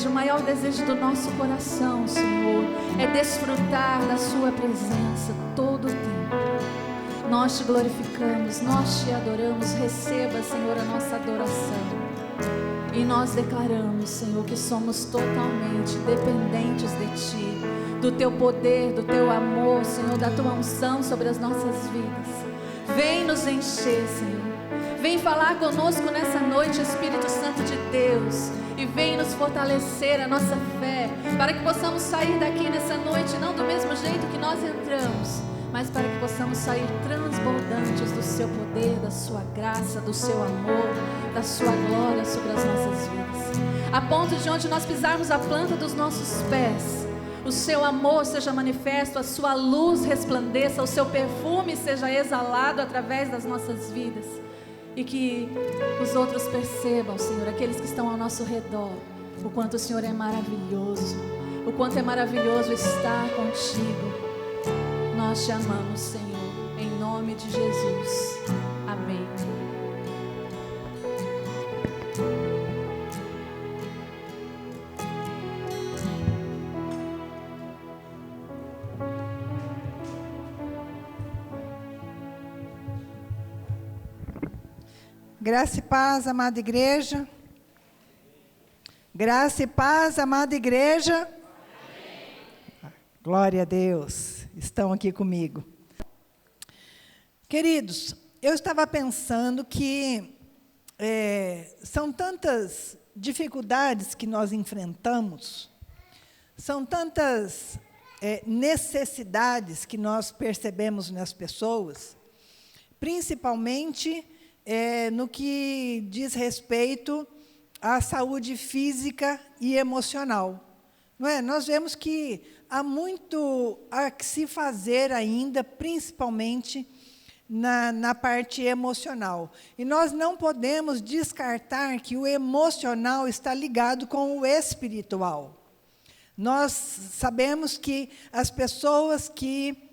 O maior desejo do nosso coração, Senhor, é desfrutar da Sua presença todo o tempo. Nós te glorificamos, nós te adoramos. Receba, Senhor, a nossa adoração. E nós declaramos, Senhor, que somos totalmente dependentes de Ti, do Teu poder, do Teu amor, Senhor, da Tua unção sobre as nossas vidas. Vem nos encher, Senhor. Vem falar conosco nessa noite, Espírito Santo de Deus. E vem nos fortalecer a nossa fé, para que possamos sair daqui nessa noite, não do mesmo jeito que nós entramos, mas para que possamos sair transbordantes do Seu poder, da Sua graça, do Seu amor, da Sua glória sobre as nossas vidas. A ponto de onde nós pisarmos a planta dos nossos pés, o seu amor seja manifesto, a sua luz resplandeça, o seu perfume seja exalado através das nossas vidas. E que os outros percebam, Senhor, aqueles que estão ao nosso redor, o quanto o Senhor é maravilhoso, o quanto é maravilhoso estar contigo. Nós te amamos, Senhor, em nome de Jesus. Amém. Graça e paz, amada igreja. Graça e paz, amada igreja. Amém. Glória a Deus, estão aqui comigo. Queridos, eu estava pensando que são tantas dificuldades que nós enfrentamos, são tantas necessidades que nós percebemos nas pessoas, principalmente no que diz respeito à saúde física e emocional. Não é? Nós vemos que há muito a se fazer ainda, principalmente na parte emocional. E nós não podemos descartar que o emocional está ligado com o espiritual. Nós sabemos que as pessoas que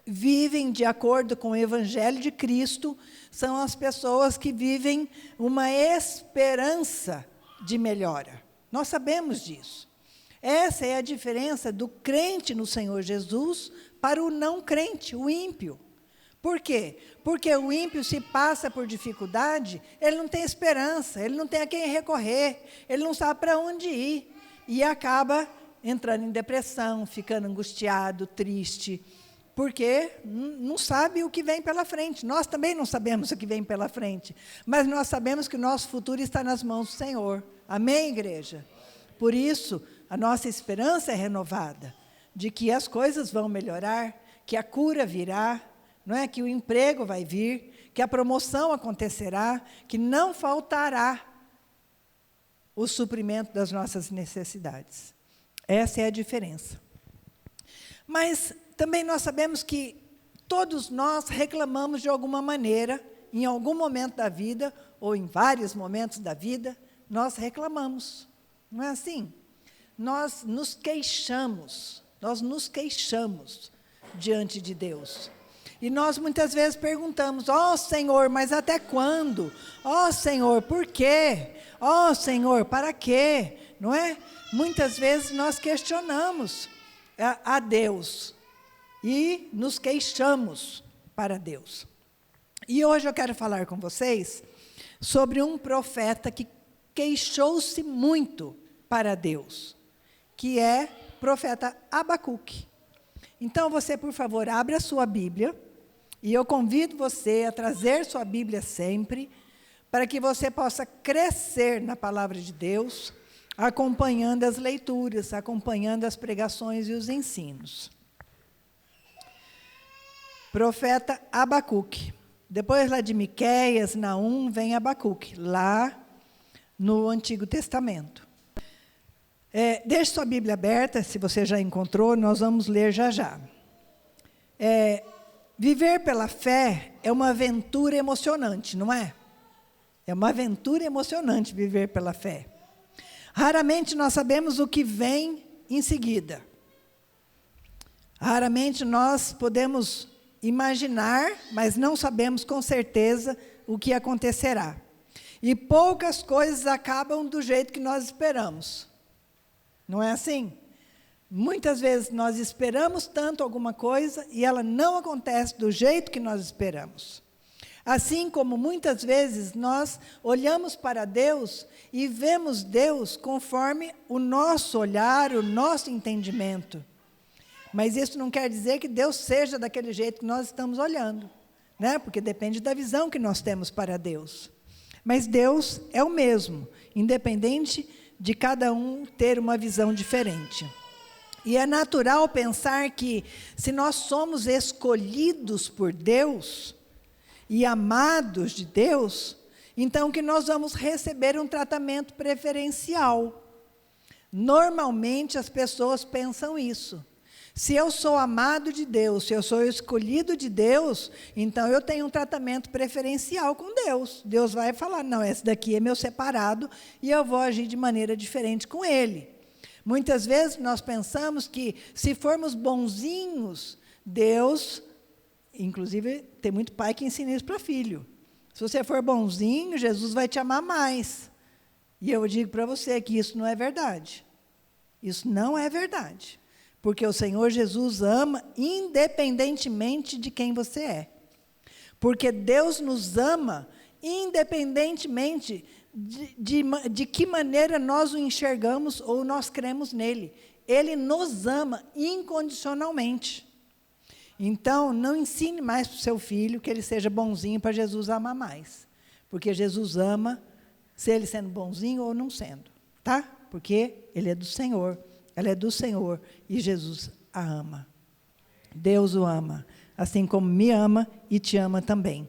vivem de acordo com o Evangelho de Cristo são as pessoas que vivem uma esperança de melhora. Nós sabemos disso. Essa é a diferença do crente no Senhor Jesus para o não crente, o ímpio. Por quê? Porque o ímpio, se passa por dificuldade, ele não tem esperança, ele não tem a quem recorrer, ele não sabe para onde ir e acaba entrando em depressão, ficando angustiado, triste, porque não sabe o que vem pela frente. Nós também não sabemos o que vem pela frente, mas nós sabemos que o nosso futuro está nas mãos do Senhor. Amém, igreja? Por isso, a nossa esperança é renovada, de que as coisas vão melhorar, que a cura virá, não é? Que o emprego vai vir, que a promoção acontecerá, que não faltará o suprimento das nossas necessidades. Essa é a diferença. Mas também nós sabemos que todos nós reclamamos de alguma maneira, em algum momento da vida, ou em vários momentos da vida, nós reclamamos. Não é assim? Nós nos queixamos diante de Deus. E nós muitas vezes perguntamos: ó Senhor, mas até quando? Ó Senhor, por quê? Ó Senhor, para quê? Não é? Muitas vezes nós questionamos a Deus e nos queixamos para Deus. E hoje eu quero falar com vocês sobre um profeta que queixou-se muito para Deus, que é o profeta Abacuque. Então você, por favor, abra a sua Bíblia, e eu convido você a trazer sua Bíblia sempre, para que você possa crescer na palavra de Deus, acompanhando as leituras, acompanhando as pregações e os ensinos. Profeta Abacuque. Depois lá de Miqueias, Naum, vem Abacuque, lá no Antigo Testamento. Deixe sua Bíblia aberta, se você já encontrou, nós vamos ler já já. Viver pela fé é uma aventura emocionante, não é? É uma aventura emocionante viver pela fé. Raramente nós sabemos o que vem em seguida. Raramente nós podemos imaginar, mas não sabemos com certeza o que acontecerá. E poucas coisas acabam do jeito que nós esperamos. Não é assim? Muitas vezes nós esperamos tanto alguma coisa e ela não acontece do jeito que nós esperamos. Assim como muitas vezes nós olhamos para Deus e vemos Deus conforme o nosso olhar, o nosso entendimento. Mas isso não quer dizer que Deus seja daquele jeito que nós estamos olhando, né? Porque depende da visão que nós temos para Deus. Mas Deus é o mesmo, independente de cada um ter uma visão diferente. E é natural pensar que, se nós somos escolhidos por Deus e amados de Deus, então que nós vamos receber um tratamento preferencial. Normalmente as pessoas pensam isso. Se eu sou amado de Deus, se eu sou escolhido de Deus, então eu tenho um tratamento preferencial com Deus. Deus vai falar, não, esse daqui é meu separado e eu vou agir de maneira diferente com ele. Muitas vezes nós pensamos que se formos bonzinhos, Deus, inclusive tem muito pai que ensina isso para filho. Se você for bonzinho, Jesus vai te amar mais. E eu digo para você que isso não é verdade. Isso não é verdade. Porque o Senhor Jesus ama independentemente de quem você é. Porque Deus nos ama independentemente de que maneira nós o enxergamos ou nós cremos nele. Ele nos ama incondicionalmente. Então, não ensine mais para o seu filho que ele seja bonzinho para Jesus amar mais. Porque Jesus ama, se ele sendo bonzinho ou não sendo. Tá? Porque ele é do Senhor. Ela é do Senhor e Jesus a ama. Deus o ama, assim como me ama e te ama também.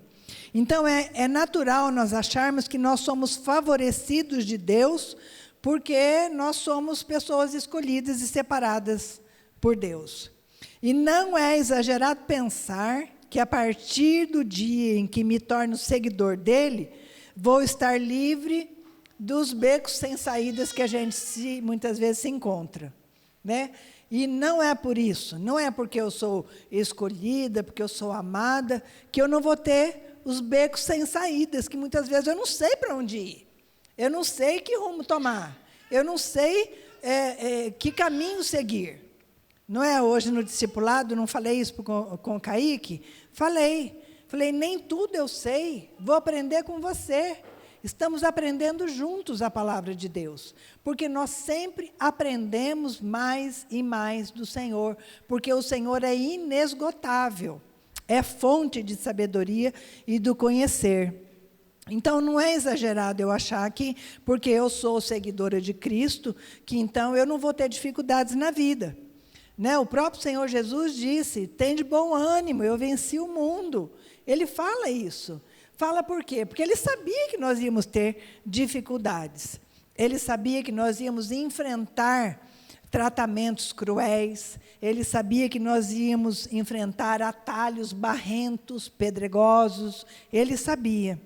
Então, é natural nós acharmos que nós somos favorecidos de Deus porque nós somos pessoas escolhidas e separadas por Deus. E não é exagerado pensar que a partir do dia em que me torno seguidor dele, vou estar livre dos becos sem saídas que a gente muitas vezes se encontra, né? E não é por isso, não é porque eu sou escolhida, porque eu sou amada, que eu não vou ter os becos sem saídas, que muitas vezes eu não sei para onde ir, eu não sei que rumo tomar, eu não sei que caminho seguir. Não é hoje no discipulado, não falei isso com o Kaique? Falei, nem tudo eu sei, vou aprender com você. Estamos aprendendo juntos a palavra de Deus, porque nós sempre aprendemos mais e mais do Senhor, porque o Senhor é inesgotável, é fonte de sabedoria e do conhecer. Então, não é exagerado eu achar que, porque eu sou seguidora de Cristo, que então eu não vou ter dificuldades na vida. Né? O próprio Senhor Jesus disse, tem de bom ânimo, eu venci o mundo. Ele fala isso. Fala por quê? Porque ele sabia que nós íamos ter dificuldades. Ele sabia que nós íamos enfrentar tratamentos cruéis. Ele sabia que nós íamos enfrentar atalhos barrentos, pedregosos. Ele sabia.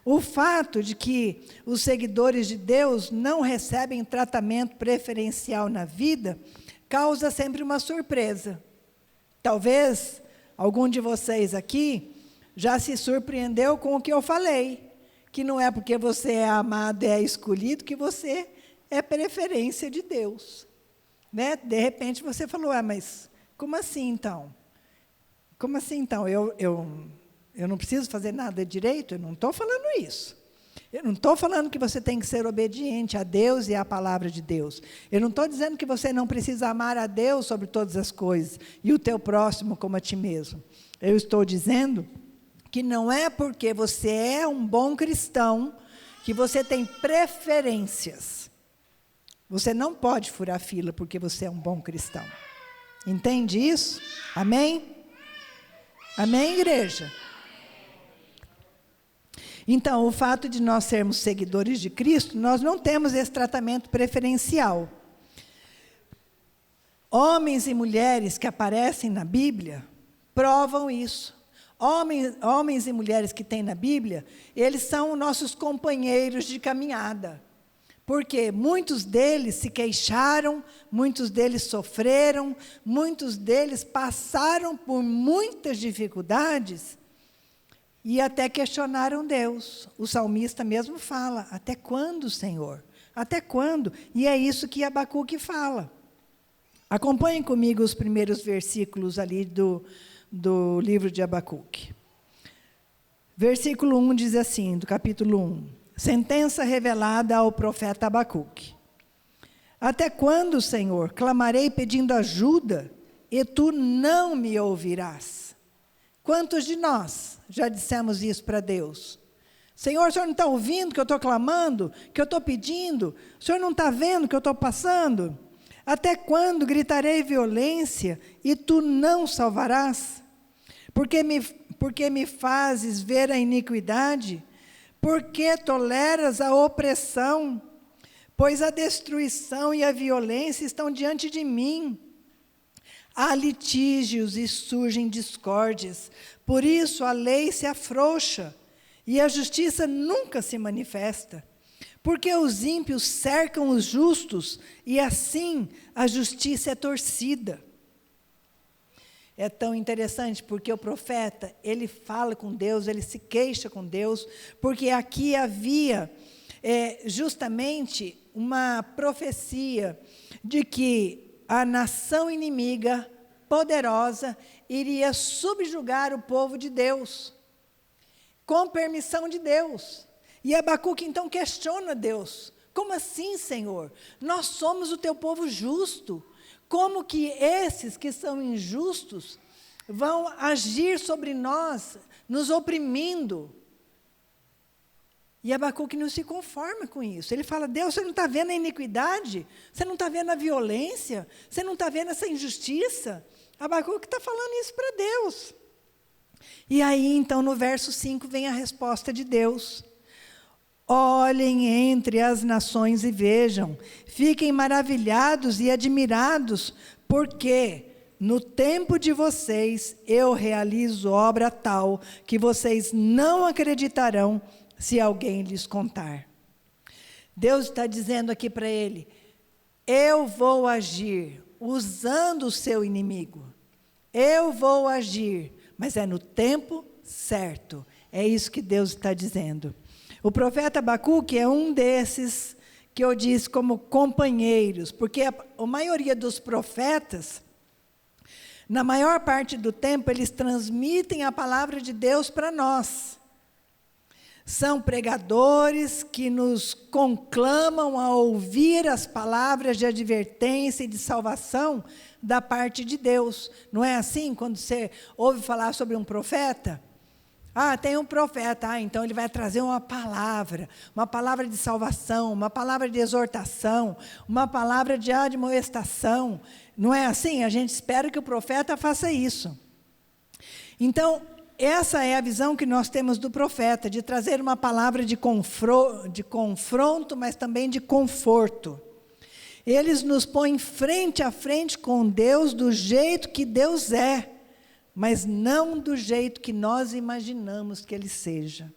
O fato de que os seguidores de Deus não recebem tratamento preferencial na vida causa sempre uma surpresa. Talvez algum de vocês aqui já se surpreendeu com o que eu falei, que não é porque você é amado e é escolhido que você é preferência de Deus. Né? De repente você falou, mas como assim então? Como assim então? Eu não preciso fazer nada direito? Eu não estou falando isso. Eu não estou falando que você tem que ser obediente a Deus e à palavra de Deus. Eu não estou dizendo que você não precisa amar a Deus sobre todas as coisas e o teu próximo como a ti mesmo. Eu estou dizendo que não é porque você é um bom cristão que você tem preferências. Você não pode furar fila porque você é um bom cristão. Entende isso? Amém? Amém, igreja? Então, o fato de nós sermos seguidores de Cristo, nós não temos esse tratamento preferencial. Homens e mulheres que aparecem na Bíblia provam isso. Homens e mulheres que tem na Bíblia, eles são nossos companheiros de caminhada. Porque muitos deles se queixaram, muitos deles sofreram, muitos deles passaram por muitas dificuldades e até questionaram Deus. O salmista mesmo fala, até quando, Senhor? Até quando? E é isso que Abacuque fala. Acompanhem comigo os primeiros versículos ali do livro de Abacuque. Versículo 1 diz assim, do capítulo 1. Sentença revelada ao profeta Abacuque. Até quando, Senhor, clamarei pedindo ajuda, e tu não me ouvirás? Quantos de nós já dissemos isso para Deus? Senhor, o Senhor não está ouvindo que eu estou clamando, que eu estou pedindo? O Senhor não está vendo que eu estou passando? Até quando gritarei violência, e tu não salvarás? Porque me fazes ver a iniquidade? Por que toleras a opressão? pois a destruição e a violência estão diante de mim. Há litígios e surgem discórdias, por isso a lei se afrouxa e a justiça nunca se manifesta. Porque os ímpios cercam os justos e assim a justiça é torcida. É tão interessante porque o profeta, ele fala com Deus, ele se queixa com Deus, porque aqui havia justamente uma profecia de que a nação inimiga, poderosa, iria subjugar o povo de Deus, com permissão de Deus. E Abacuque então questiona Deus: como assim, Senhor? Nós somos o teu povo justo. Como que esses que são injustos vão agir sobre nós, nos oprimindo? E Abacuque não se conforma com isso. Ele fala: Deus, você não está vendo a iniquidade? Você não está vendo a violência? Você não está vendo essa injustiça? Abacuque está falando isso para Deus. E aí, então, no verso 5, vem a resposta de Deus. Olhem entre as nações e vejam, fiquem maravilhados e admirados, porque no tempo de vocês eu realizo obra tal que vocês não acreditarão se alguém lhes contar. Deus está dizendo aqui para ele: eu vou agir usando o seu inimigo, eu vou agir, mas é no tempo certo. É isso que Deus está dizendo. O profeta Abacuque é um desses que eu disse como companheiros, porque a maioria dos profetas, na maior parte do tempo, eles transmitem a palavra de Deus para nós. São pregadores que nos conclamam a ouvir as palavras de advertência e de salvação da parte de Deus. Não é assim quando você ouve falar sobre um profeta? Ah, tem um profeta, então ele vai trazer uma palavra de salvação, uma palavra de exortação, uma palavra de admoestação. Não é assim? A gente espera que o profeta faça isso. Então, essa é a visão que nós temos do profeta, de trazer uma palavra de confronto, mas também de conforto. Eles nos põem frente a frente com Deus do jeito que Deus é, mas não do jeito que nós imaginamos que Ele seja.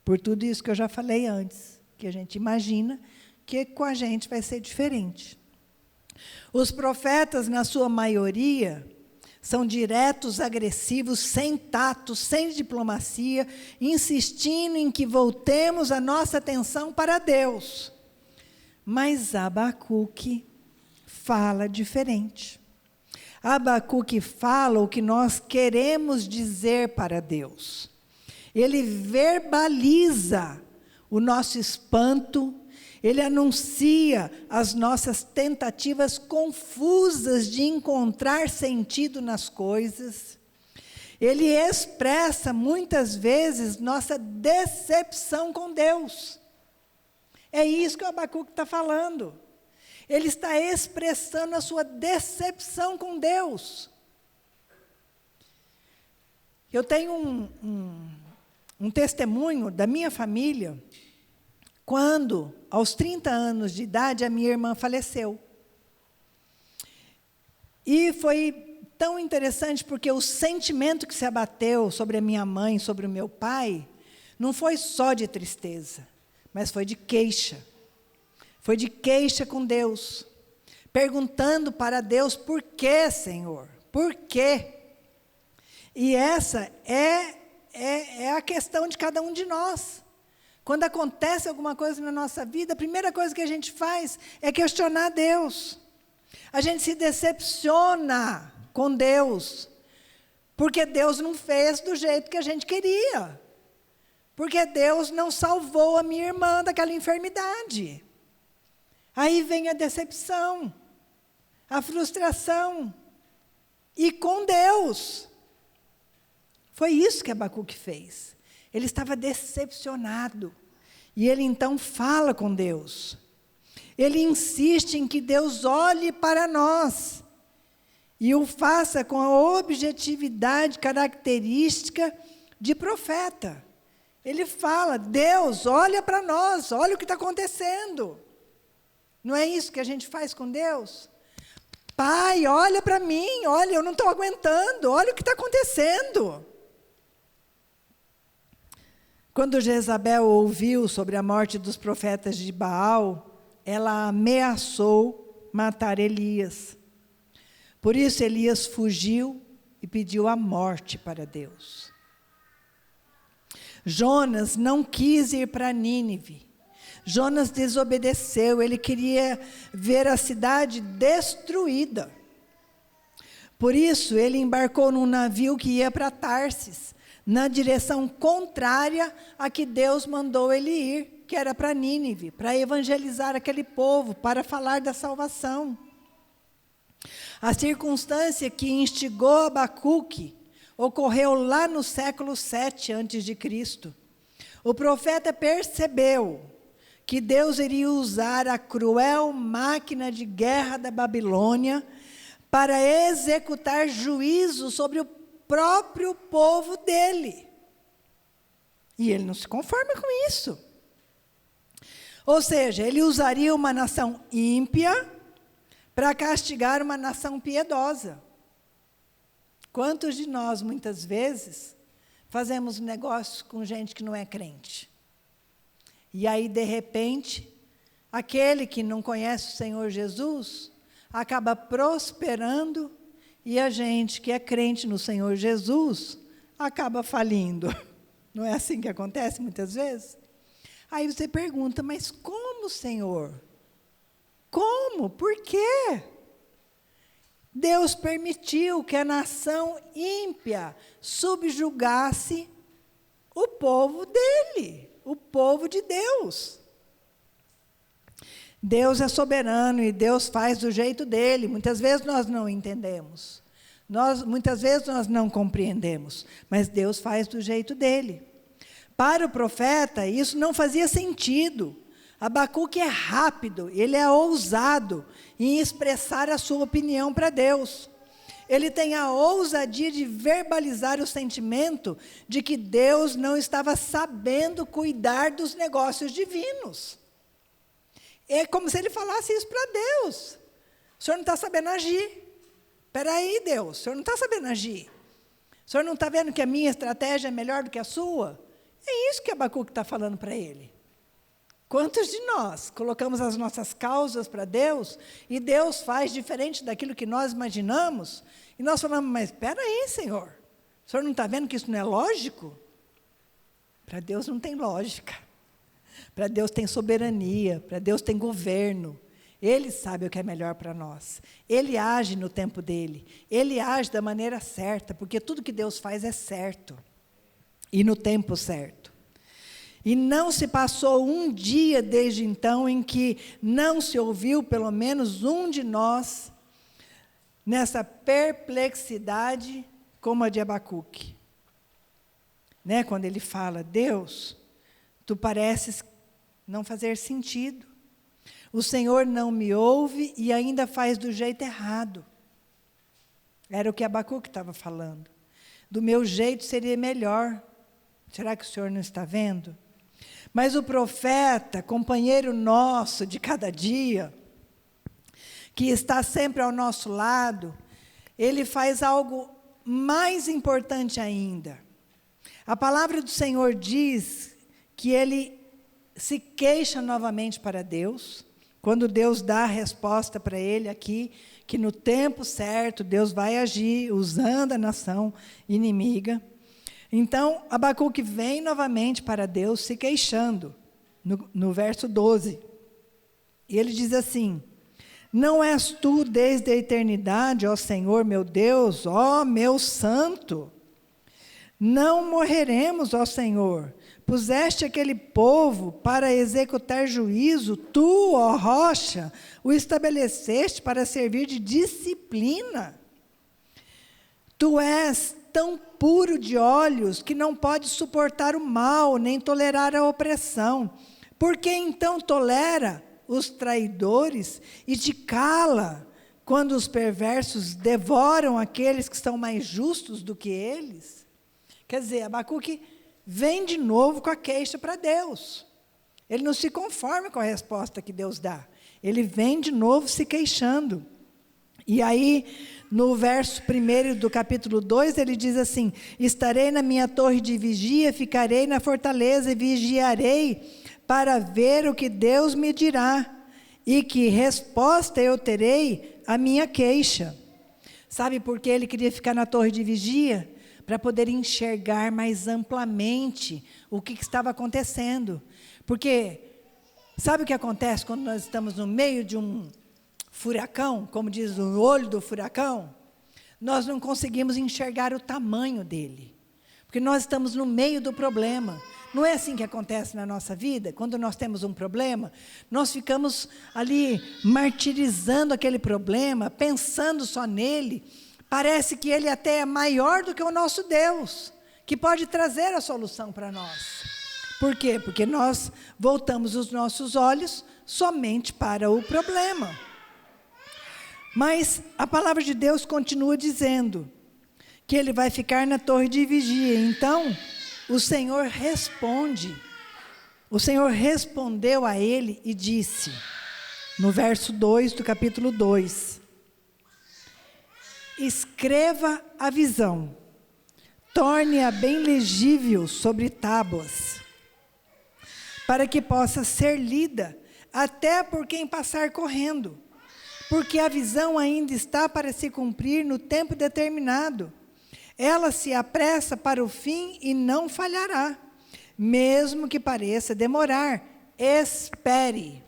Por tudo isso que eu já falei antes, que a gente imagina que com a gente vai ser diferente. Os profetas, na sua maioria, são diretos, agressivos, sem tato, sem diplomacia, insistindo em que voltemos a nossa atenção para Deus. Mas Abacuque fala diferente. Abacuque fala o que nós queremos dizer para Deus. Ele verbaliza o nosso espanto, ele anuncia as nossas tentativas confusas de encontrar sentido nas coisas. Ele expressa muitas vezes nossa decepção com Deus. É isso que o Abacuque está falando. Ele está expressando a sua decepção com Deus. Eu tenho um testemunho da minha família, quando, aos 30 anos de idade, a minha irmã faleceu. E foi tão interessante, porque o sentimento que se abateu sobre a minha mãe, sobre o meu pai, não foi só de tristeza, mas foi de queixa. Foi de queixa com Deus, perguntando para Deus: por quê, Senhor? Por quê? E essa é a questão de cada um de nós. Quando acontece alguma coisa na nossa vida, a primeira coisa que a gente faz é questionar Deus. A gente se decepciona com Deus, porque Deus não fez do jeito que a gente queria. Porque Deus não salvou a minha irmã daquela enfermidade. Aí vem a decepção, a frustração, e com Deus. Foi isso que Abacuque fez. Ele estava decepcionado, e ele então fala com Deus. Ele insiste em que Deus olhe para nós, e o faça com a objetividade característica de profeta. Ele fala: Deus, olha para nós, olha o que está acontecendo. Não é isso que a gente faz com Deus? Pai, olha para mim, olha, eu não estou aguentando, olha o que está acontecendo. Quando Jezabel ouviu sobre a morte dos profetas de Baal, ela ameaçou matar Elias. Por isso Elias fugiu e pediu a morte para Deus. Jonas não quis ir para Nínive. Jonas desobedeceu, ele queria ver a cidade destruída. Por isso, ele embarcou num navio que ia para Tarsis, na direção contrária a que Deus mandou ele ir, que era para Nínive, para evangelizar aquele povo, para falar da salvação. A circunstância que instigou Abacuque ocorreu lá no século 7 a.C. O profeta percebeu que Deus iria usar a cruel máquina de guerra da Babilônia para executar juízo sobre o próprio povo dele. E ele não se conforma com isso. Ou seja, ele usaria uma nação ímpia para castigar uma nação piedosa. Quantos de nós, muitas vezes, fazemos negócios com gente que não é crente? E aí, de repente, aquele que não conhece o Senhor Jesus acaba prosperando e a gente que é crente no Senhor Jesus acaba falindo. Não é assim que acontece muitas vezes? Aí você pergunta, mas como, Senhor? Como? Por quê? Deus permitiu que a nação ímpia subjugasse o povo dele, o povo de Deus. Deus é soberano e Deus faz do jeito dele. Muitas vezes nós não entendemos. Muitas vezes nós não compreendemos, mas Deus faz do jeito dele. Para o profeta, isso não fazia sentido. Abacuque é rápido, ele é ousado em expressar a sua opinião para Deus. Ele tem a ousadia de verbalizar o sentimento de que Deus não estava sabendo cuidar dos negócios divinos. É como se ele falasse isso para Deus. O senhor não está sabendo agir. Espera aí, Deus, o senhor não está sabendo agir. O senhor não está vendo que a minha estratégia é melhor do que a sua? É isso que Abacuque está falando para ele. Quantos de nós colocamos as nossas causas para Deus e Deus faz diferente daquilo que nós imaginamos? E nós falamos, mas espera aí, Senhor, o senhor não está vendo que isso não é lógico? Para Deus não tem lógica. Para Deus tem soberania, para Deus tem governo. Ele sabe o que é melhor para nós. Ele age no tempo dele. Ele age da maneira certa, porque tudo que Deus faz é certo. E no tempo certo. E não se passou um dia desde então em que não se ouviu pelo menos um de nós nessa perplexidade como a de Abacuque. Né? Quando ele fala, Deus, tu pareces não fazer sentido. O Senhor não me ouve e ainda faz do jeito errado. Era o que Abacuque estava falando. Do meu jeito seria melhor. Será que o Senhor não está vendo? Mas o profeta, companheiro nosso de cada dia, que está sempre ao nosso lado, ele faz algo mais importante ainda. A palavra do Senhor diz que ele se queixa novamente para Deus, quando Deus dá a resposta para ele aqui, que no tempo certo Deus vai agir usando a nação inimiga. Então, Abacuque vem novamente para Deus se queixando, no verso 12. E ele diz assim, não és tu desde a eternidade, ó Senhor meu Deus, ó meu santo? Não morreremos, ó Senhor. Puseste aquele povo para executar juízo, tu, ó rocha, o estabeleceste para servir de disciplina. Tu és tão puro de olhos que não pode suportar o mal, nem tolerar a opressão. Por que então tolera os traidores e te cala quando os perversos devoram aqueles que são mais justos do que eles? Quer dizer, Abacuque vem de novo com a queixa para Deus. Ele não se conforma com a resposta que Deus dá. ele vem de novo se queixando. E aí, no verso 1 do capítulo 2, ele diz assim: estarei na minha torre de vigia, ficarei na fortaleza e vigiarei para ver o que Deus me dirá e que resposta eu terei à minha queixa. Sabe por que ele queria ficar na torre de vigia? Para poder enxergar mais amplamente o que estava acontecendo. Porque sabe o que acontece quando nós estamos no meio de um furacão, como diz o olho do furacão? Nós não conseguimos enxergar o tamanho dele, porque nós estamos no meio do problema. Não é assim que acontece na nossa vida? Quando nós temos um problema, nós ficamos ali martirizando aquele problema, pensando só nele. Parece que ele até é maior do que o nosso Deus, que pode trazer a solução para nós. Por quê? Porque nós voltamos os nossos olhos somente para o problema. Mas a palavra de Deus continua dizendo que ele vai ficar na torre de vigia. Então, o Senhor responde. O Senhor respondeu a ele e disse, no verso 2 do capítulo 2, escreva a visão, torne-a bem legível sobre tábuas, para que possa ser lida até por quem passar correndo, porque a visão ainda está para se cumprir no tempo determinado. Ela se apressa para o fim e não falhará, mesmo que pareça demorar, espere.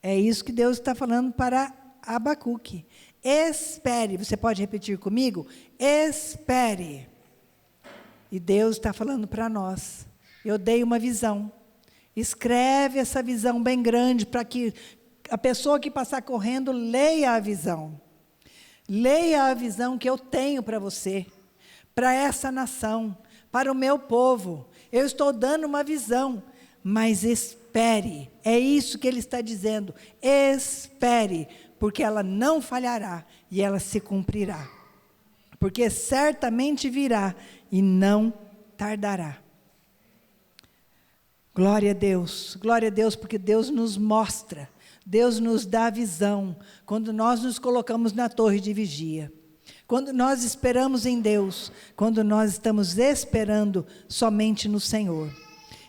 É isso que Deus está falando para Abacuque. Espere, você pode repetir comigo? Espere. E Deus está falando para nós. Eu dei uma visão. Escreve essa visão bem grande para que a pessoa que passar correndo leia a visão. Leia a visão que eu tenho para você, para essa nação, para o meu povo. Eu estou dando uma visão, mas espere. É isso que ele está dizendo. Espere, porque ela não falhará e ela se cumprirá. Porque certamente virá e não tardará. Glória a Deus, porque Deus nos mostra, Deus nos dá a visão, quando nós nos colocamos na torre de vigia, quando nós esperamos em Deus, quando nós estamos esperando somente no Senhor.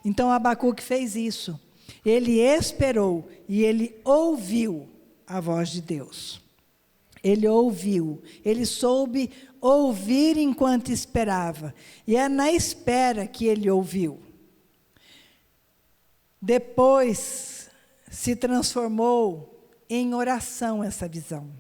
Então Abacuque fez isso, ele esperou e ele ouviu a voz de Deus. Ele ouviu, ele soube ouvir enquanto esperava, e é na espera que ele ouviu. Depois se transformou em oração essa visão,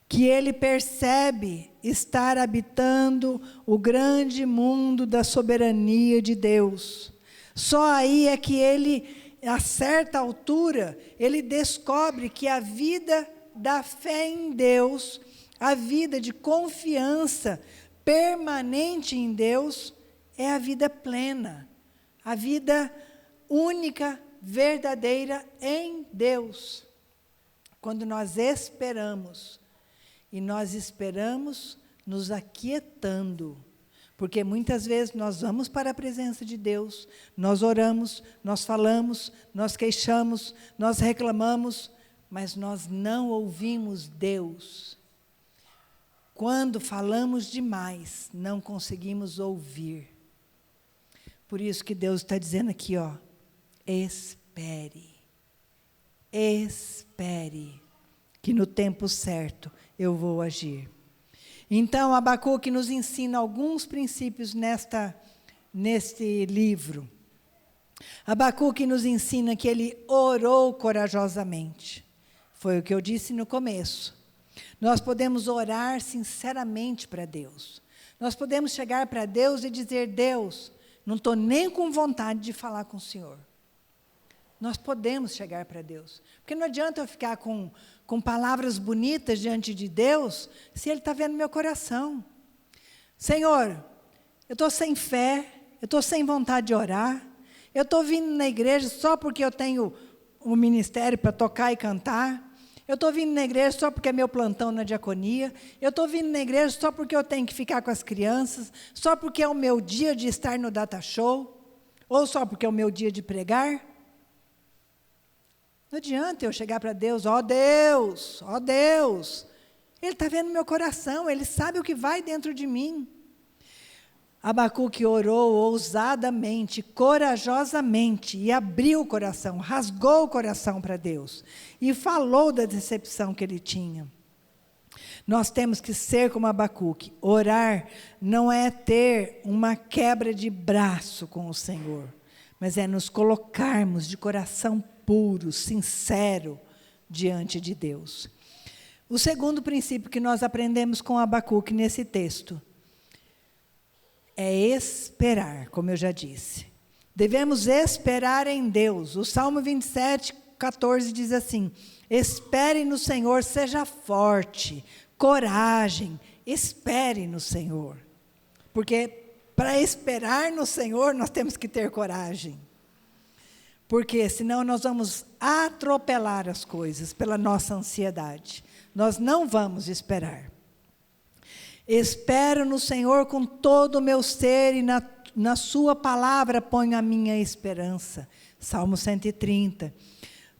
que ele percebe estar habitando o grande mundo da soberania de Deus. Só aí é que ele, a certa altura, ele descobre que a vida da fé em Deus, a vida de confiança permanente em Deus, é a vida plena, a vida única, verdadeira em Deus. Quando nós esperamos, e nós esperamos nos aquietando, porque muitas vezes nós vamos para a presença de Deus, nós oramos, nós falamos, nós queixamos, nós reclamamos, mas nós não ouvimos Deus. Quando falamos demais, não conseguimos ouvir. Por isso que Deus está dizendo aqui, ó, espere, que no tempo certo eu vou agir. Então, Abacuque nos ensina alguns princípios neste livro. Abacuque nos ensina que ele orou corajosamente. Foi o que eu disse no começo. Nós podemos orar sinceramente para Deus. Nós podemos chegar para Deus e dizer, Deus, não estou nem com vontade de falar com o Senhor. Nós podemos chegar para Deus. Porque não adianta eu ficar com palavras bonitas diante de Deus, se Ele está vendo meu coração. Senhor, eu estou sem fé, eu estou sem vontade de orar, eu estou vindo na igreja só porque eu tenho um ministério para tocar e cantar, eu estou vindo na igreja só porque é meu plantão na diaconia, eu estou vindo na igreja só porque eu tenho que ficar com as crianças, só porque é o meu dia de estar no data show, ou só porque é o meu dia de pregar. Não adianta eu chegar para Deus, ó Deus, ó Deus. Ele está vendo meu coração, Ele sabe o que vai dentro de mim. Abacuque orou ousadamente, corajosamente, e abriu o coração, rasgou o coração para Deus, e falou da decepção que ele tinha. Nós temos que ser como Abacuque. Orar não é ter uma quebra de braço com o Senhor, mas é nos colocarmos de coração puro, sincero, diante de Deus. O segundo princípio que nós aprendemos com Abacuque nesse texto é esperar, como eu já disse. Devemos esperar em Deus. O Salmo 27, 14 diz assim: espere no Senhor, seja forte, coragem, espere no Senhor. Porque para esperar no Senhor, nós temos que ter coragem. Porque senão nós vamos atropelar as coisas pela nossa ansiedade. Nós não vamos esperar. Espero no Senhor com todo o meu ser e na sua palavra ponho a minha esperança. Salmo 130.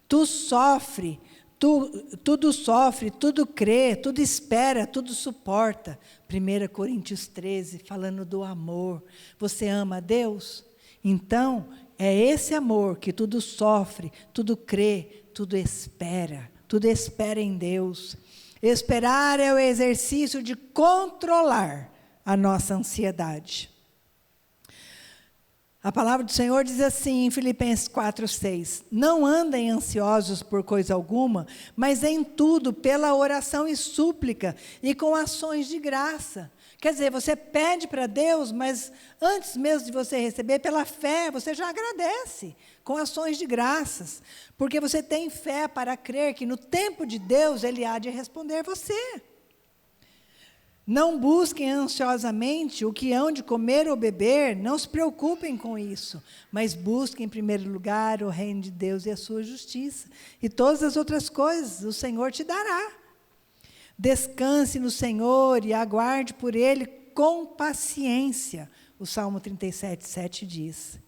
Tudo sofre, tudo crê, tudo espera, tudo suporta. 1 Coríntios 13, falando do amor. Você ama a Deus? Então, é esse amor que tudo sofre, tudo crê, tudo espera em Deus. Esperar é o exercício de controlar a nossa ansiedade. A palavra do Senhor diz assim em Filipenses 4:6: não andem ansiosos por coisa alguma, mas em tudo, pela oração e súplica, e com ações de graça. Quer dizer, você pede para Deus, mas antes mesmo de você receber, pela fé, você já agradece, com ações de graças, porque você tem fé para crer que no tempo de Deus, Ele há de responder você. Não busquem ansiosamente o que hão de comer ou beber, não se preocupem com isso, mas busquem em primeiro lugar o reino de Deus e a sua justiça, e todas as outras coisas o Senhor te dará. Descanse no Senhor e aguarde por Ele com paciência, o Salmo 37:7 diz.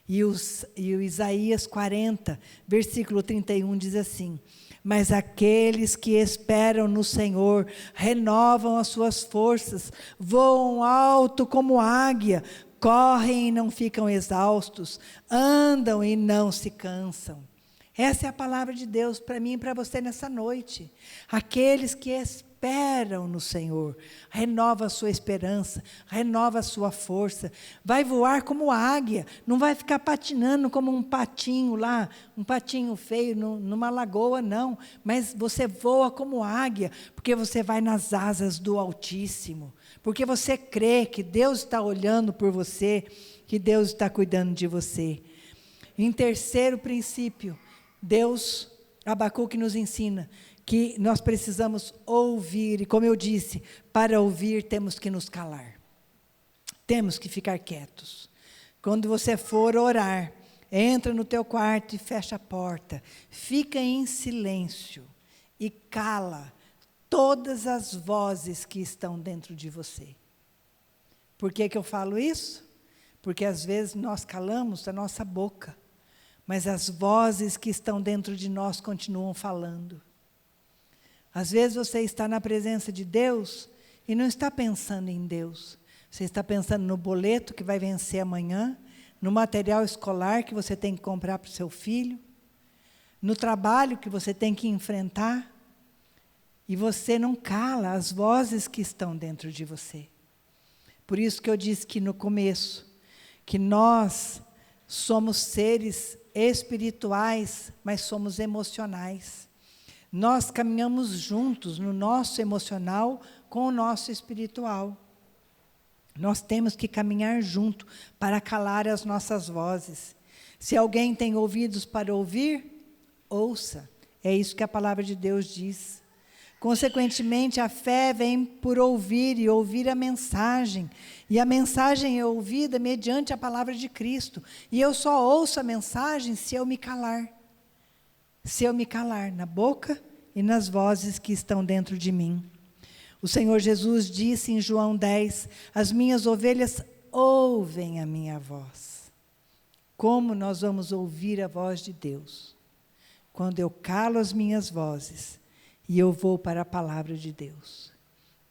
E o Isaías 40, versículo 31 diz assim: mas aqueles que esperam no Senhor renovam as suas forças, voam alto como águia, correm e não ficam exaustos, andam e não se cansam. Essa é a palavra de Deus para mim e para você nessa noite. Aqueles que esperam no Senhor, renova a sua esperança, renova a sua força, vai voar como águia, não vai ficar patinando como um patinho lá, um patinho feio numa lagoa, não, mas você voa como águia, porque você vai nas asas do Altíssimo, porque você crê que Deus está olhando por você, que Deus está cuidando de você. Em terceiro princípio, Abacuque nos ensina que nós precisamos ouvir, e como eu disse, para ouvir temos que nos calar. Temos que ficar quietos. Quando você for orar, entra no teu quarto e fecha a porta. Fica em silêncio e cala todas as vozes que estão dentro de você. Por que eu falo isso? Porque às vezes nós calamos a nossa boca, mas as vozes que estão dentro de nós continuam falando. Às vezes você está na presença de Deus e não está pensando em Deus. Você está pensando no boleto que vai vencer amanhã, no material escolar que você tem que comprar para o seu filho, no trabalho que você tem que enfrentar, e você não cala as vozes que estão dentro de você. Por isso que eu disse que no começo, que nós somos seres espirituais, mas somos emocionais. Nós caminhamos juntos no nosso emocional com o nosso espiritual. Nós temos que caminhar junto para calar as nossas vozes. Se alguém tem ouvidos para ouvir, ouça. É isso que a palavra de Deus diz. Consequentemente, a fé vem por ouvir e ouvir a mensagem. E a mensagem é ouvida mediante a palavra de Cristo. E eu só ouço a mensagem se eu me calar. Se eu me calar na boca e nas vozes que estão dentro de mim. O Senhor Jesus disse em João 10, as minhas ovelhas ouvem a minha voz. Como nós vamos ouvir a voz de Deus? quando eu calo as minhas vozes e eu vou para a palavra de Deus.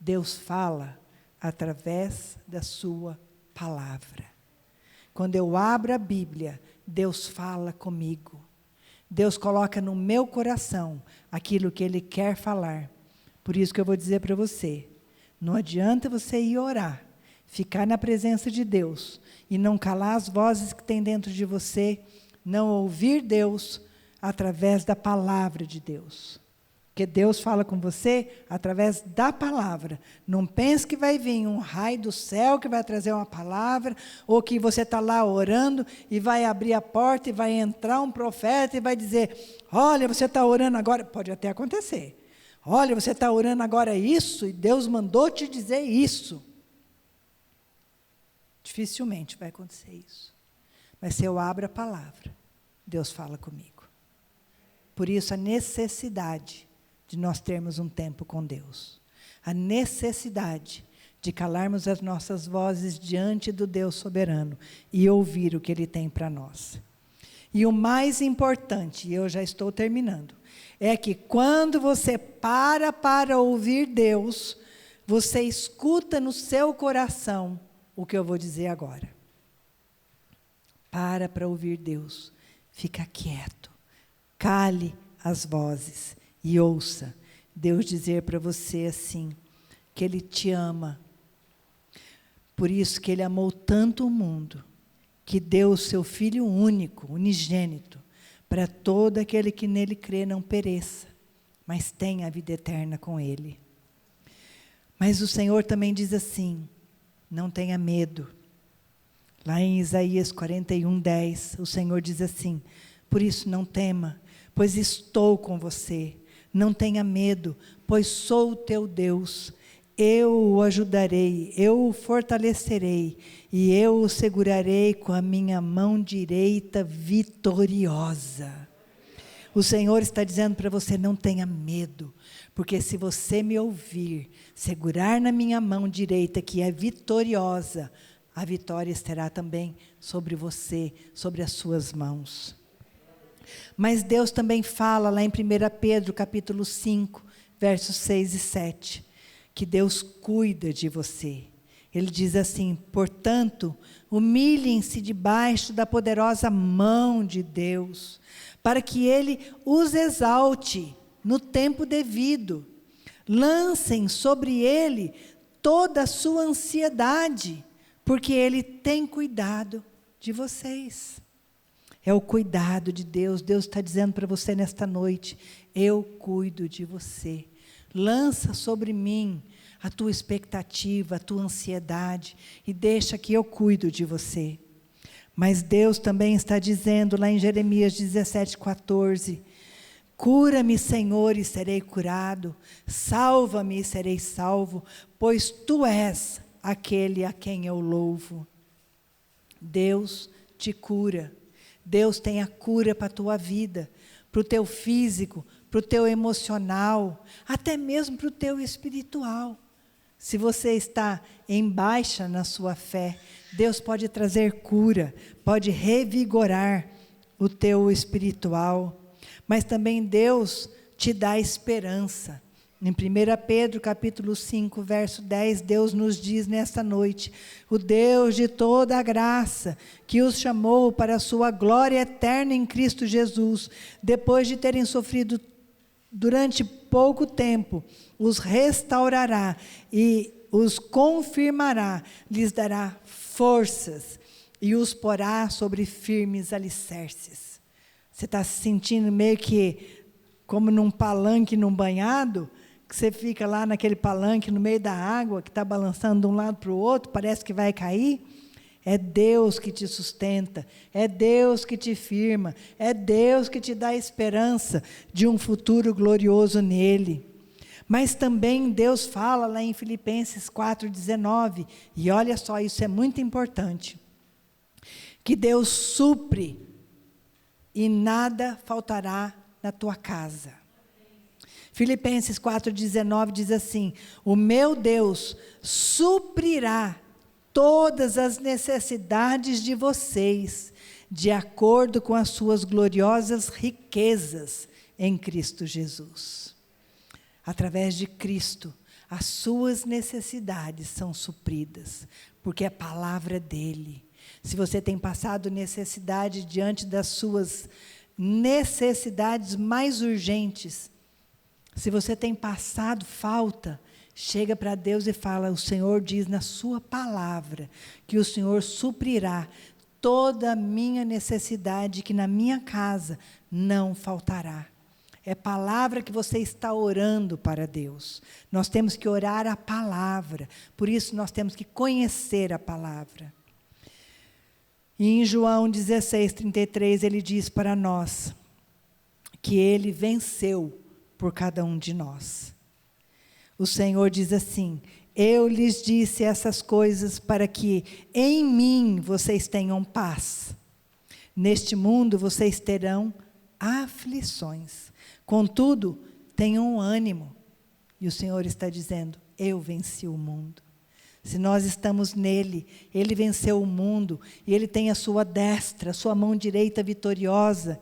Deus fala através da sua palavra. Quando eu abro a Bíblia, Deus fala comigo. Deus coloca no meu coração aquilo que Ele quer falar. Por isso que eu vou dizer para você, não adianta você ir orar, ficar na presença de Deus e não calar as vozes que tem dentro de você, não ouvir Deus através da palavra de Deus. Porque Deus fala com você através da palavra. Não pense que vai vir um raio do céu que vai trazer uma palavra, ou que você está lá orando e vai abrir a porta e vai entrar um profeta e vai dizer, olha, você está orando agora, pode até acontecer. Olha, você está orando agora isso e Deus mandou te dizer isso. Dificilmente vai acontecer isso. Mas se eu abro a palavra, Deus fala comigo. Por isso a necessidade de nós termos um tempo com Deus. A necessidade de calarmos as nossas vozes diante do Deus soberano e ouvir o que Ele tem para nós. E o mais importante, e eu já estou terminando, é que quando você para ouvir Deus, você escuta no seu coração o que eu vou dizer agora. Para ouvir Deus, fica quieto, cale as vozes e ouça Deus dizer para você assim, que Ele te ama. Por isso que Ele amou tanto o mundo, que deu o seu Filho único, unigênito, para todo aquele que nele crê não pereça, mas tenha a vida eterna com Ele. Mas o Senhor também diz assim, não tenha medo. Lá em Isaías 41:10, o Senhor diz assim, por isso não tema, pois estou com você. Não tenha medo, pois sou o teu Deus. Eu o ajudarei, eu o fortalecerei, e eu o segurarei com a minha mão direita vitoriosa. O Senhor está dizendo para você, não tenha medo, porque se você me ouvir, segurar na minha mão direita, que é vitoriosa, a vitória estará também sobre você, sobre as suas mãos. Mas Deus também fala lá em 1 Pedro, capítulo 5, versos 6 e 7, que Deus cuida de você. Ele diz assim, portanto, humilhem-se debaixo da poderosa mão de Deus, para que Ele os exalte no tempo devido. Lancem sobre Ele toda a sua ansiedade, porque Ele tem cuidado de vocês. É o cuidado de Deus. Deus está dizendo para você nesta noite, eu cuido de você. Lança sobre mim a tua expectativa, a tua ansiedade, e deixa que eu cuido de você. Mas Deus também está dizendo lá em Jeremias 17:14, cura-me, Senhor, e serei curado, salva-me e serei salvo, pois Tu és aquele a quem eu louvo. Deus te cura. Deus tem a cura para a tua vida, para o teu físico, para o teu emocional, até mesmo para o teu espiritual. Se você está em baixa na sua fé, Deus pode trazer cura, pode revigorar o teu espiritual. Mas também Deus te dá esperança. Em 1 Pedro, capítulo 5, verso 10, Deus nos diz nesta noite, o Deus de toda a graça, que os chamou para a sua glória eterna em Cristo Jesus, depois de terem sofrido durante pouco tempo, os restaurará e os confirmará, lhes dará forças e os porá sobre firmes alicerces. Você está se sentindo meio que como num palanque, num banhado, que você fica lá naquele palanque no meio da água, que está balançando de um lado para o outro, parece que vai cair. É Deus que te sustenta, é Deus que te firma, é Deus que te dá esperança de um futuro glorioso nele. Mas também Deus fala lá em Filipenses 4:19, e olha só, isso é muito importante, que Deus supre e nada faltará na tua casa. Filipenses 4:19 diz assim, o meu Deus suprirá todas as necessidades de vocês, de acordo com as suas gloriosas riquezas em Cristo Jesus. Através de Cristo, as suas necessidades são supridas, porque a palavra é dele. Se você tem passado necessidade diante das suas necessidades mais urgentes, se você tem passado falta, chega para Deus e fala: o Senhor diz na sua palavra que o Senhor suprirá toda a minha necessidade, que na minha casa não faltará. É palavra que você está orando para Deus. Nós temos que orar a palavra, por isso nós temos que conhecer a palavra. E em João 16:33, ele diz para nós que ele venceu por cada um de nós. O Senhor diz assim: eu lhes disse essas coisas para que em mim vocês tenham paz. Neste mundo vocês terão aflições. Contudo, tenham ânimo. E o Senhor está dizendo: eu venci o mundo. Se nós estamos nele, ele venceu o mundo, e ele tem a sua destra, a sua mão direita vitoriosa.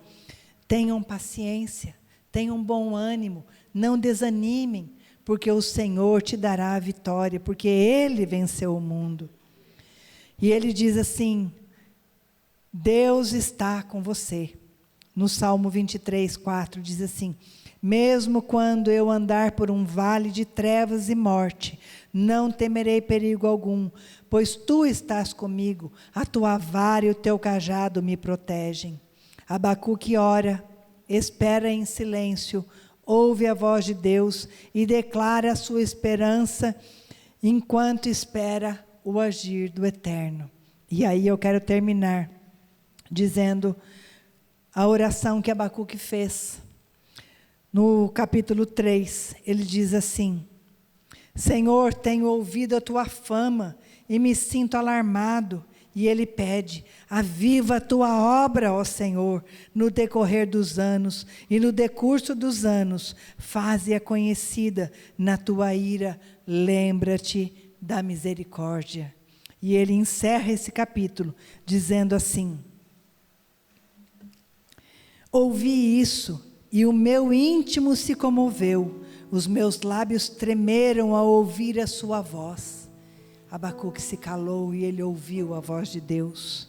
Tenham paciência, tenham bom ânimo, não desanimem, porque o Senhor te dará a vitória, porque ele venceu o mundo. E ele diz assim: Deus está com você. No Salmo 23:4 diz assim: mesmo quando eu andar por um vale de trevas e morte, não temerei perigo algum, pois tu estás comigo, a tua vara e o teu cajado me protegem. Abacuque ora, espera em silêncio, ouve a voz de Deus e declara a sua esperança enquanto espera o agir do Eterno. E aí eu quero terminar dizendo a oração que Abacuque fez. No capítulo 3, ele diz assim: Senhor, tenho ouvido a tua fama e me sinto alarmado. E ele pede: aviva a tua obra, ó Senhor, no decorrer dos anos, e no decurso dos anos, faze-a conhecida na tua ira, lembra-te da misericórdia. E ele encerra esse capítulo dizendo assim: ouvi isso, e o meu íntimo se comoveu, os meus lábios tremeram ao ouvir a sua voz. Abacuque se calou e ele ouviu a voz de Deus.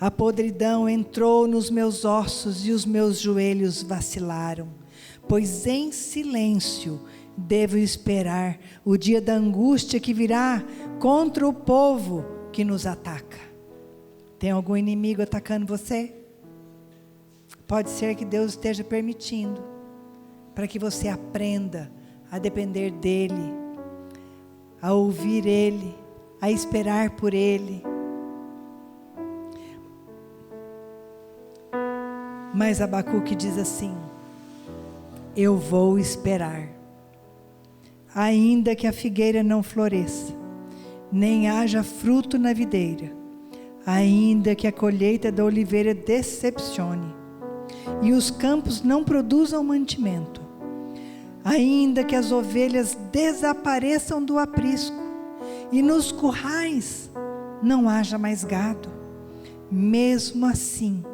A podridão entrou nos meus ossos e os meus joelhos vacilaram, pois em silêncio devo esperar o dia da angústia que virá contra o povo que nos ataca. Tem algum inimigo atacando você? Pode ser que Deus esteja permitindo, para que você aprenda a depender dEle, a ouvir Ele, a esperar por Ele. Mas Abacuque diz assim: eu vou esperar, ainda que a figueira não floresça, nem haja fruto na videira, ainda que a colheita da oliveira decepcione, e os campos não produzam mantimento, ainda que as ovelhas desapareçam do aprisco, e nos currais não haja mais gado, mesmo assim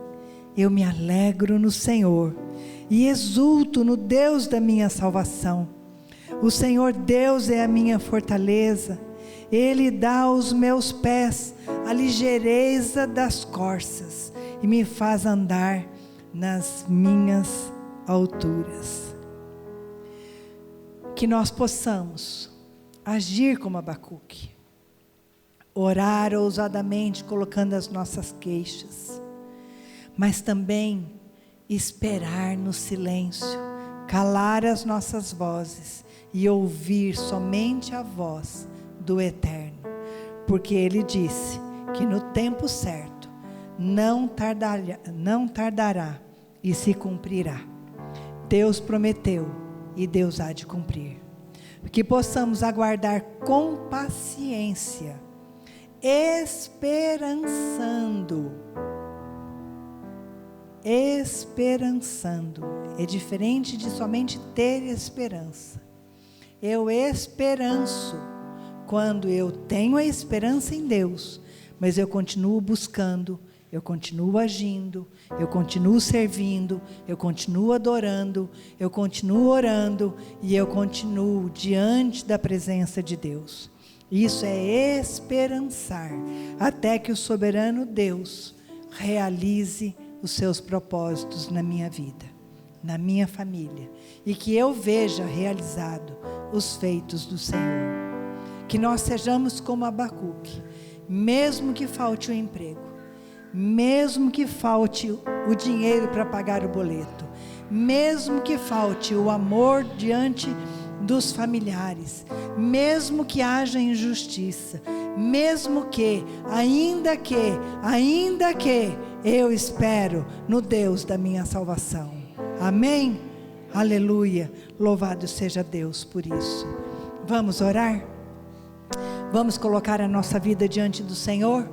eu me alegro no Senhor, e exulto no Deus da minha salvação. O Senhor Deus é a minha fortaleza, Ele dá aos meus pés a ligeireza das corças, e me faz andar nas minhas alturas. Que nós possamos agir como Abacuque, orar ousadamente colocando as nossas queixas, mas também esperar no silêncio, calar as nossas vozes e ouvir somente a voz do Eterno, porque Ele disse que no tempo certo não tardará e se cumprirá. Deus prometeu e Deus há de cumprir. Que possamos aguardar com paciência, esperançando. É diferente de somente ter esperança. Eu esperanço quando eu tenho a esperança em Deus, mas eu continuo buscando eu continuo agindo, eu continuo servindo, eu continuo adorando, eu continuo orando e eu continuo diante da presença de Deus. Isso é esperançar, até que o soberano Deus realize os seus propósitos na minha vida, na minha família, e que eu veja realizado os feitos do Senhor. Que nós sejamos como Abacuque, mesmo que falte o emprego, mesmo que falte o dinheiro para pagar o boleto, mesmo que falte o amor diante dos familiares, mesmo que haja injustiça, mesmo que, ainda que eu espero no Deus da minha salvação. Amém? Aleluia, louvado seja Deus por isso. Vamos orar? Vamos colocar a nossa vida diante do Senhor?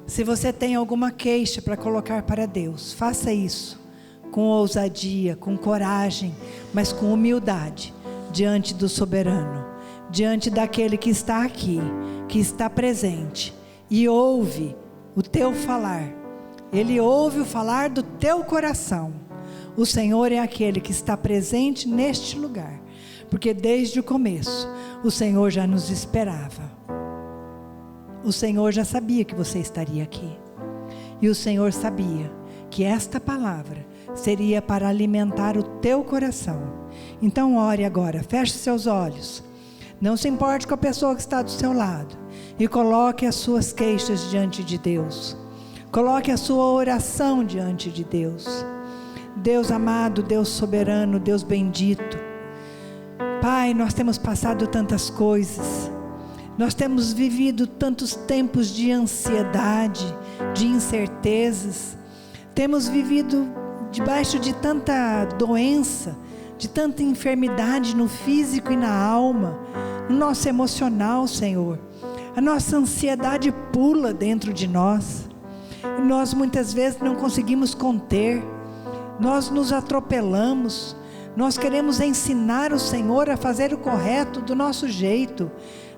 Se você tem alguma queixa para colocar para Deus, faça isso com ousadia, com coragem, mas com humildade, diante do soberano, diante daquele que está aqui, que está presente e ouve o teu falar. Ele ouve o falar do teu coração. O Senhor é aquele que está presente neste lugar, porque desde o começo o Senhor já nos esperava. O Senhor já sabia que você estaria aqui, e o Senhor sabia que esta palavra seria para alimentar o teu coração. Então ore agora, feche seus olhos, não se importe com a pessoa que está do seu lado, e coloque as suas queixas diante de Deus, coloque a sua oração diante de Deus. Deus amado, Deus soberano, Deus bendito, Pai, nós temos passado tantas coisas, nós temos vivido tantos tempos de ansiedade, de incertezas, temos vivido debaixo de tanta doença, de tanta enfermidade no físico e na alma, no nosso emocional, Senhor. A nossa ansiedade pula dentro de nós, e nós muitas vezes não conseguimos conter, nós nos atropelamos, nós queremos ensinar o Senhor a fazer o correto do nosso jeito,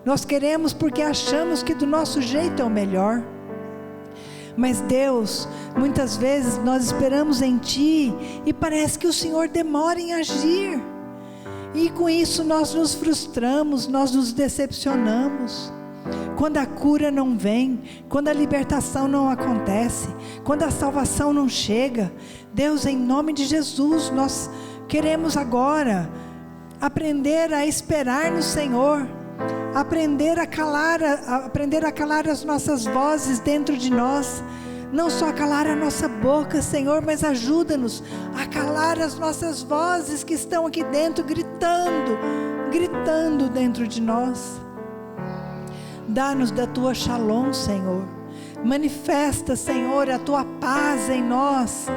nós queremos porque achamos que do nosso jeito é o melhor. Mas Deus, muitas vezes nós esperamos em Ti e parece que o Senhor demora em agir, e com isso nós nos frustramos, nós nos decepcionamos. Quando a cura não vem, quando a libertação não acontece, quando a salvação não chega, Deus, em nome de Jesus, nós queremos agora aprender a esperar no Senhor, aprender a calar as nossas vozes dentro de nós, não só calar a nossa boca, Senhor, mas ajuda-nos a calar as nossas vozes que estão aqui dentro, gritando dentro de nós. Dá-nos da Tua Shalom, Senhor, manifesta, Senhor, a Tua paz em nós,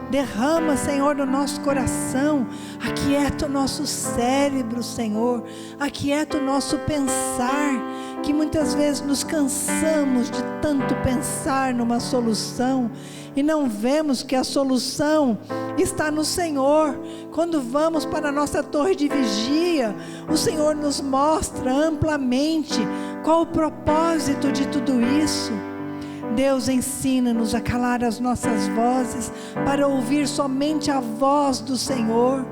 derrama, Senhor, no nosso coração, aquieta o nosso cérebro, Senhor, aquieta o nosso pensar, que muitas vezes nos cansamos de tanto pensar numa solução, e não vemos que a solução está no Senhor. Quando vamos para a nossa torre de vigia, o Senhor nos mostra amplamente qual o propósito de tudo isso. Deus, ensina-nos a calar as nossas vozes para ouvir somente a voz do Senhor.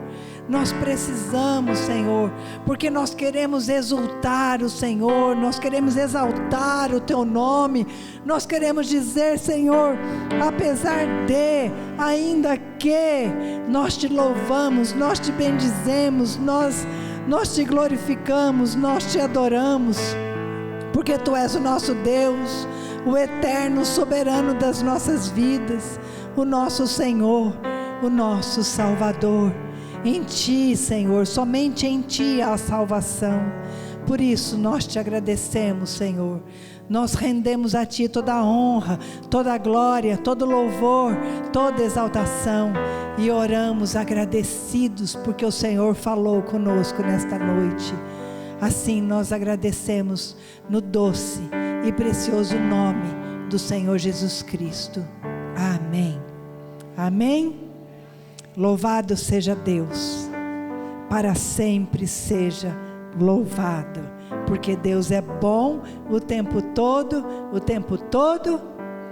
Nós precisamos, Senhor, porque nós queremos exultar o Senhor, nós queremos exaltar o Teu nome, nós queremos dizer, Senhor, apesar de, ainda que, nós Te louvamos, nós Te bendizemos, nós Te glorificamos, nós Te adoramos, porque Tu és o nosso Deus, o eterno soberano das nossas vidas, o nosso Senhor, o nosso Salvador. Em Ti, Senhor, somente em Ti há a salvação. Por isso nós Te agradecemos, Senhor. Nós rendemos a Ti toda a honra, toda a glória, todo louvor, toda exaltação, e oramos agradecidos porque o Senhor falou conosco nesta noite. Assim nós agradecemos no doce e precioso nome do Senhor Jesus Cristo. Amém. Amém. Louvado seja Deus, para sempre seja louvado, porque Deus é bom o tempo todo,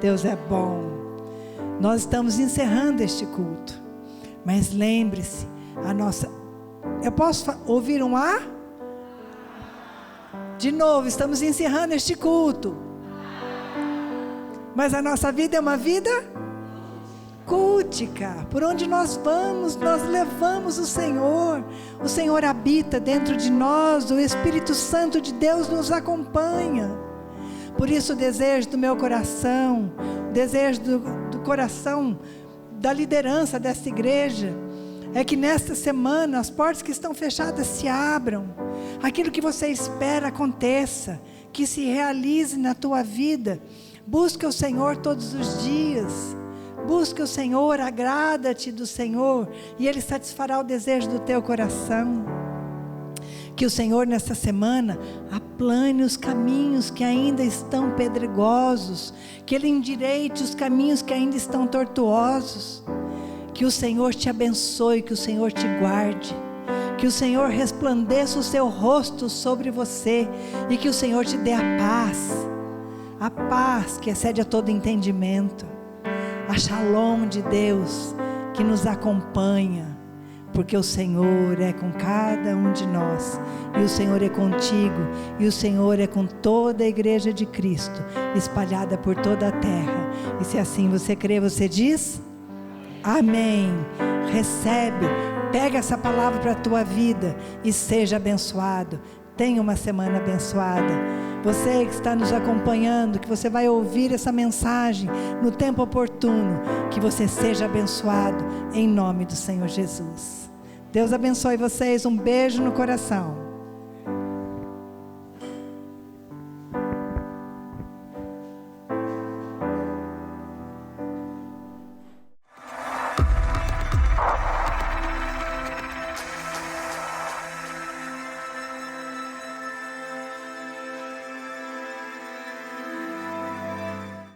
Deus é bom. Nós estamos encerrando este culto, mas lembre-se, eu posso ouvir um A? De novo, estamos encerrando este culto, mas a nossa vida é uma vida cultica. Por onde nós vamos, nós levamos o Senhor. O Senhor habita dentro de nós, o Espírito Santo de Deus nos acompanha. Por isso o desejo do meu coração, o desejo do coração da liderança desta igreja, é que nesta semana as portas que estão fechadas se abram, aquilo que você espera aconteça, que se realize na tua vida. Busca o Senhor todos os dias, busca o Senhor, agrada-te do Senhor, e Ele satisfará o desejo do teu coração. Que o Senhor nesta semana aplane os caminhos que ainda estão pedregosos, que Ele endireite os caminhos que ainda estão tortuosos. Que o Senhor te abençoe, que o Senhor te guarde, que o Senhor resplandeça o seu rosto sobre você, e que o Senhor te dê a paz que excede a todo entendimento, a shalom de Deus que nos acompanha, porque o Senhor é com cada um de nós, e o Senhor é contigo, e o Senhor é com toda a igreja de Cristo, espalhada por toda a terra. E se assim você crê, você diz amém. Recebe, pega essa palavra para a tua vida e seja abençoado. Tenha uma semana abençoada. Você que está nos acompanhando, que você vai ouvir essa mensagem no tempo oportuno, que você seja abençoado em nome do Senhor Jesus. Deus abençoe vocês, um beijo no coração.